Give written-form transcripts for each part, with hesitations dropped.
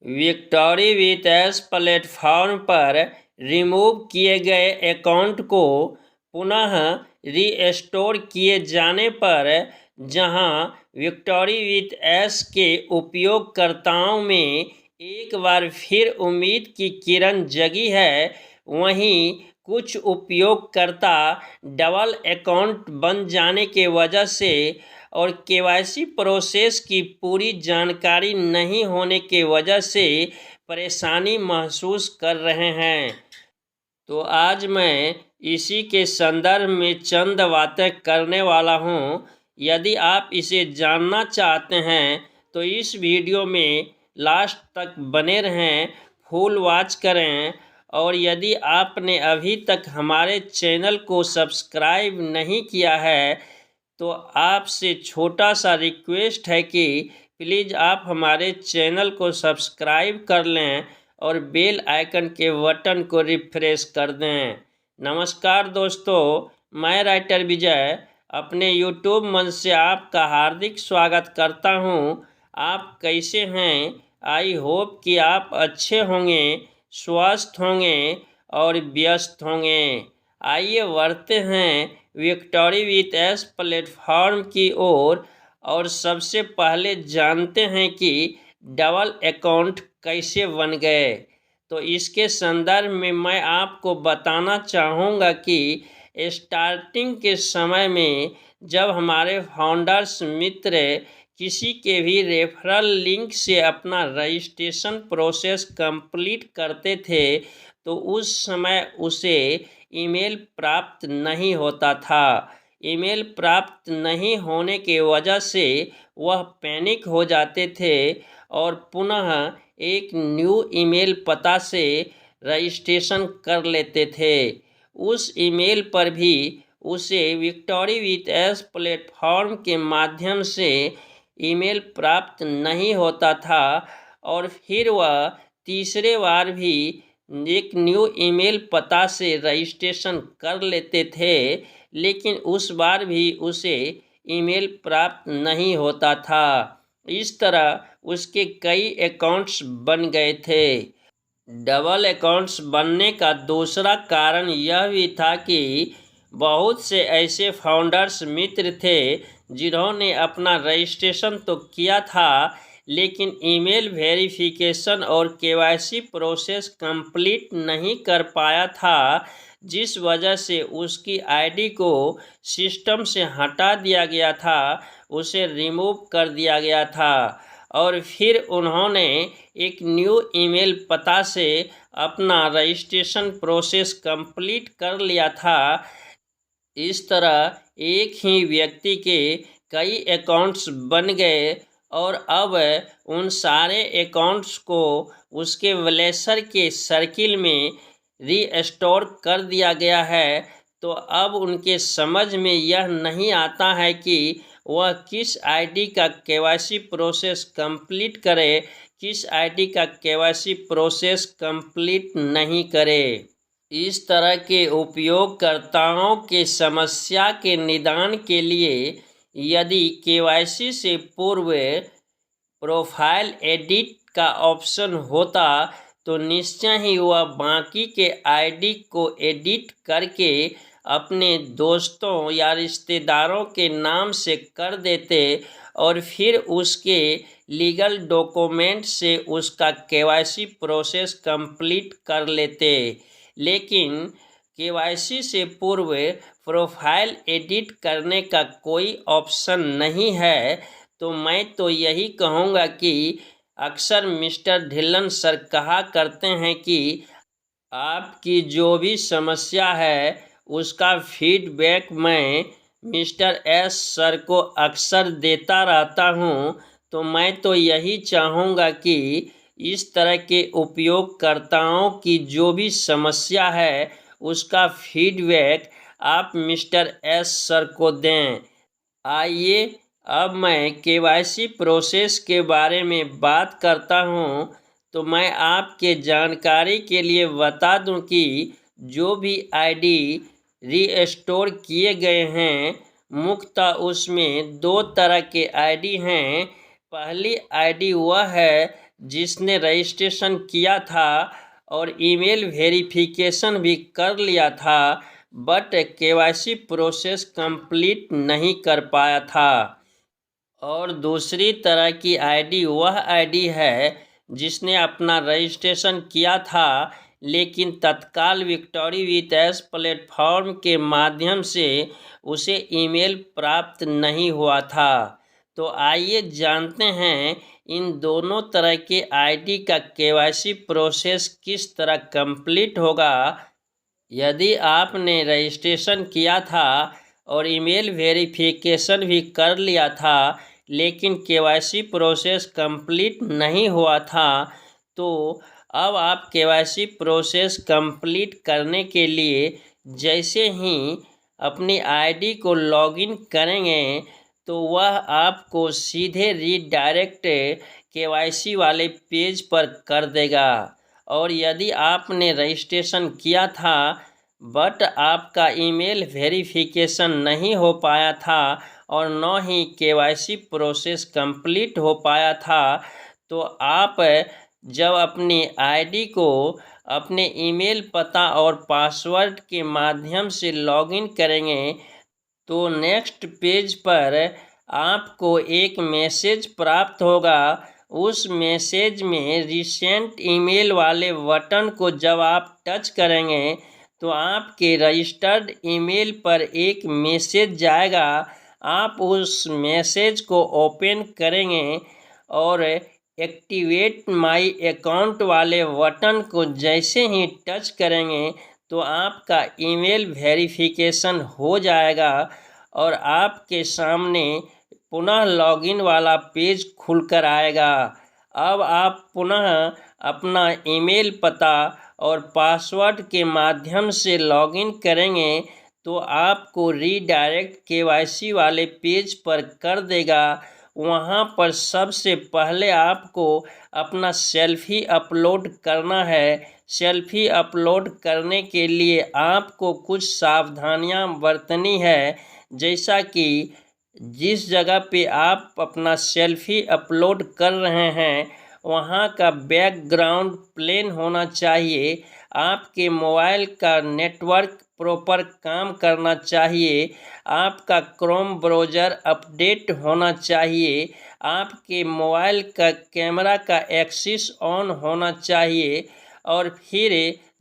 Victory with S platform पर remove किए गए अकाउंट को पुनः रीस्टोर किए जाने पर जहां विक्टोरी विथ एस के उपयोगकर्ताओं में एक बार फिर उम्मीद की किरण जगी है, वहीं कुछ उपयोगकर्ता डबल अकाउंट बन जाने के वजह से और केवाईसी प्रोसेस की पूरी जानकारी नहीं होने के वजह से परेशानी महसूस कर रहे हैं। तो आज मैं इसी के संदर्भ में चंद बातें करने वाला हूं। यदि आप इसे जानना चाहते हैं तो इस वीडियो में लास्ट तक बने रहें, फुल वॉच करें। और यदि आपने अभी तक हमारे चैनल को सब्सक्राइब नहीं किया है तो आपसे छोटा सा रिक्वेस्ट है कि प्लीज़ आप हमारे चैनल को सब्सक्राइब कर लें और बेल आइकन के बटन को रिफ्रेश कर दें। नमस्कार दोस्तों, मैं राइटर विजय अपने यूट्यूब मंच से आपका हार्दिक स्वागत करता हूं। आप कैसे हैं? आई होप कि आप अच्छे होंगे, स्वस्थ होंगे और व्यस्त होंगे। आइए बढ़ते हैं विक्टोरी विथ एस प्लेटफॉर्म की ओर और सबसे पहले जानते हैं कि डबल अकाउंट कैसे बन गए। तो इसके संदर्भ में मैं आपको बताना चाहूँगा कि स्टार्टिंग के समय में जब हमारे फाउंडर्स मित्र किसी के भी रेफरल लिंक से अपना रजिस्ट्रेशन प्रोसेस कंप्लीट करते थे तो उस समय उसे ईमेल प्राप्त नहीं होता था। ईमेल प्राप्त नहीं होने के वजह से वह पैनिक हो जाते थे और पुनः एक न्यू ईमेल पता से रजिस्ट्रेशन कर लेते थे। उस ईमेल पर भी उसे विक्टोरी विथ एस प्लेटफॉर्म के माध्यम से ईमेल प्राप्त नहीं होता था और फिर वह तीसरे बार भी एक न्यू ईमेल पता से रजिस्ट्रेशन कर लेते थे, लेकिन उस बार भी उसे ईमेल प्राप्त नहीं होता था। इस तरह उसके कई अकाउंट्स बन गए थे। डबल अकाउंट्स बनने का दूसरा कारण यह भी था कि बहुत से ऐसे फाउंडर्स मित्र थे जिन्होंने अपना रजिस्ट्रेशन तो किया था लेकिन ईमेल वेरिफिकेशन और केवाईसी प्रोसेस कंप्लीट नहीं कर पाया था, जिस वजह से उसकी आईडी को सिस्टम से हटा दिया गया था, उसे रिमूव कर दिया गया था और फिर उन्होंने एक न्यू ईमेल पता से अपना रजिस्ट्रेशन प्रोसेस कंप्लीट कर लिया था। इस तरह एक ही व्यक्ति के कई अकाउंट्स बन गए और अब उन सारे अकाउंट्स को उसके ब्लेसर के सर्किल में रीस्टोर कर दिया गया है। तो अब उनके समझ में यह नहीं आता है कि वह किस आईडी का केवाईसी प्रोसेस कंप्लीट करे, किस आईडी का केवाईसी प्रोसेस कंप्लीट नहीं करे। इस तरह के उपयोगकर्ताओं के समस्या के निदान के लिए यदि केवाईसी से पूर्व प्रोफाइल एडिट का ऑप्शन होता तो निश्चय ही वह बाकी के आईडी को एडिट करके अपने दोस्तों या रिश्तेदारों के नाम से कर देते और फिर उसके लीगल डॉक्यूमेंट से उसका केवाईसी प्रोसेस कंप्लीट कर लेते। लेकिन केवाईसी से पूर्व प्रोफाइल एडिट करने का कोई ऑप्शन नहीं है। तो मैं तो यही कहूँगा कि अक्सर मिस्टर ढिल्लन सर कहा करते हैं कि आपकी जो भी समस्या है उसका फीडबैक मैं मिस्टर एस सर को अक्सर देता रहता हूँ। तो मैं तो यही चाहूँगा कि इस तरह के उपयोगकर्ताओं की जो भी समस्या है उसका फीडबैक आप मिस्टर एस सर को दें। आइए अब मैं केवाईसी प्रोसेस के बारे में बात करता हूं। तो मैं आपके जानकारी के लिए बता दूं कि जो भी आईडी रीस्टोर किए गए हैं मुख्यतः उसमें दो तरह के आईडी हैं। पहली आईडी वह है जिसने रजिस्ट्रेशन किया था और ईमेल वेरिफिकेशन भी कर लिया था, बट केवाईसी प्रोसेस कंप्लीट नहीं कर पाया था। और दूसरी तरह की आईडी वह आईडी है जिसने अपना रजिस्ट्रेशन किया था, लेकिन तत्काल विक्टोरी विथ एस प्लेटफॉर्म के माध्यम से उसे ईमेल प्राप्त नहीं हुआ था। तो आइए जानते हैं इन दोनों तरह के आईडी का केवाईसी प्रोसेस किस तरह कंप्लीट होगा। यदि आपने रजिस्ट्रेशन किया था और ईमेल वेरिफिकेशन भी कर लिया था, लेकिन केवाईसी प्रोसेस कंप्लीट नहीं हुआ था, तो अब आप केवाईसी प्रोसेस कंप्लीट करने के लिए जैसे ही अपनी आईडी को लॉगिन करेंगे, तो वह आपको सीधे रीडायरेक्ट केवाईसी वाले पेज पर कर देगा। और यदि आपने रजिस्ट्रेशन किया था बट आपका ईमेल वेरिफिकेशन नहीं हो पाया था और न ही केवाईसी प्रोसेस कंप्लीट हो पाया था, तो आप जब अपनी आईडी को अपने ईमेल पता और पासवर्ड के माध्यम से लॉगिन करेंगे, तो नेक्स्ट पेज पर आपको एक मैसेज प्राप्त होगा। उस मैसेज में रिसेंट ईमेल वाले बटन को जब आप टच करेंगे, तो आपके रजिस्टर्ड ईमेल पर एक मैसेज जाएगा। आप उस मैसेज को ओपन करेंगे और एक्टिवेट माई अकाउंट वाले बटन को जैसे ही टच करेंगे, तो आपका ईमेल वेरिफिकेशन हो जाएगा और आपके सामने पुनः लॉगिन वाला पेज खुलकर आएगा। अब आप पुनः अपना ईमेल पता और पासवर्ड के माध्यम से लॉगिन करेंगे, तो आपको रीडायरेक्ट केवाईसी वाले पेज पर कर देगा। वहाँ पर सबसे पहले आपको अपना सेल्फी अपलोड करना है। सेल्फी अपलोड करने के लिए आपको कुछ सावधानियाँ बरतनी है, जैसा कि जिस जगह पे आप अपना सेल्फी अपलोड कर रहे हैं वहाँ का बैकग्राउंड प्लेन होना चाहिए। आपके मोबाइल का नेटवर्क प्रॉपर काम करना चाहिए। आपका क्रोम ब्राउज़र अपडेट होना चाहिए। आपके मोबाइल का कैमरा का एक्सिस ऑन होना चाहिए। और फिर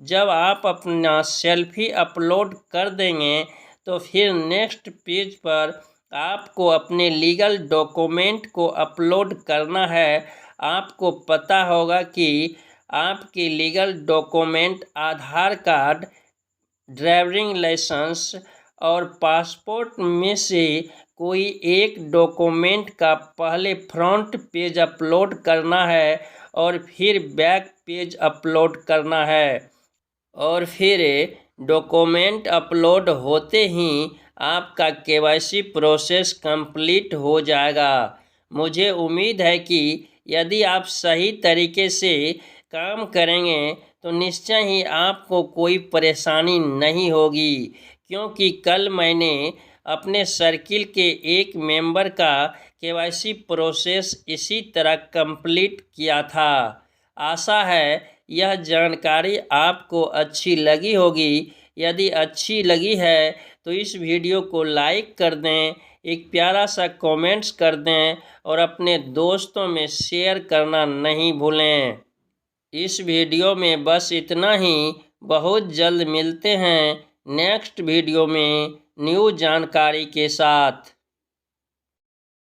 जब आप अपना सेल्फी अपलोड कर देंगे, तो फिर नेक्स्ट पेज पर आपको अपने लीगल डॉक्यूमेंट को अपलोड करना है। आपको पता होगा कि आपके लीगल डॉक्यूमेंट आधार कार्ड, ड्राइविंग लाइसेंस और पासपोर्ट में से कोई एक डॉक्यूमेंट का पहले फ्रंट पेज अपलोड करना है और फिर बैक पेज अपलोड करना है। और फिर डॉक्यूमेंट अपलोड होते ही आपका केवाईसी प्रोसेस कंप्लीट हो जाएगा। मुझे उम्मीद है कि यदि आप सही तरीके से काम करेंगे तो निश्चय ही आपको कोई परेशानी नहीं होगी, क्योंकि कल मैंने अपने सर्किल के एक मेंबर का केवाईसी प्रोसेस इसी तरह कंप्लीट किया था। आशा है यह जानकारी आपको अच्छी लगी होगी। यदि अच्छी लगी है तो इस वीडियो को लाइक कर दें, एक प्यारा सा कमेंट्स कर दें और अपने दोस्तों में शेयर करना नहीं भूलें। इस वीडियो में बस इतना ही। बहुत जल्द मिलते हैं नेक्स्ट वीडियो में न्यू जानकारी के साथ।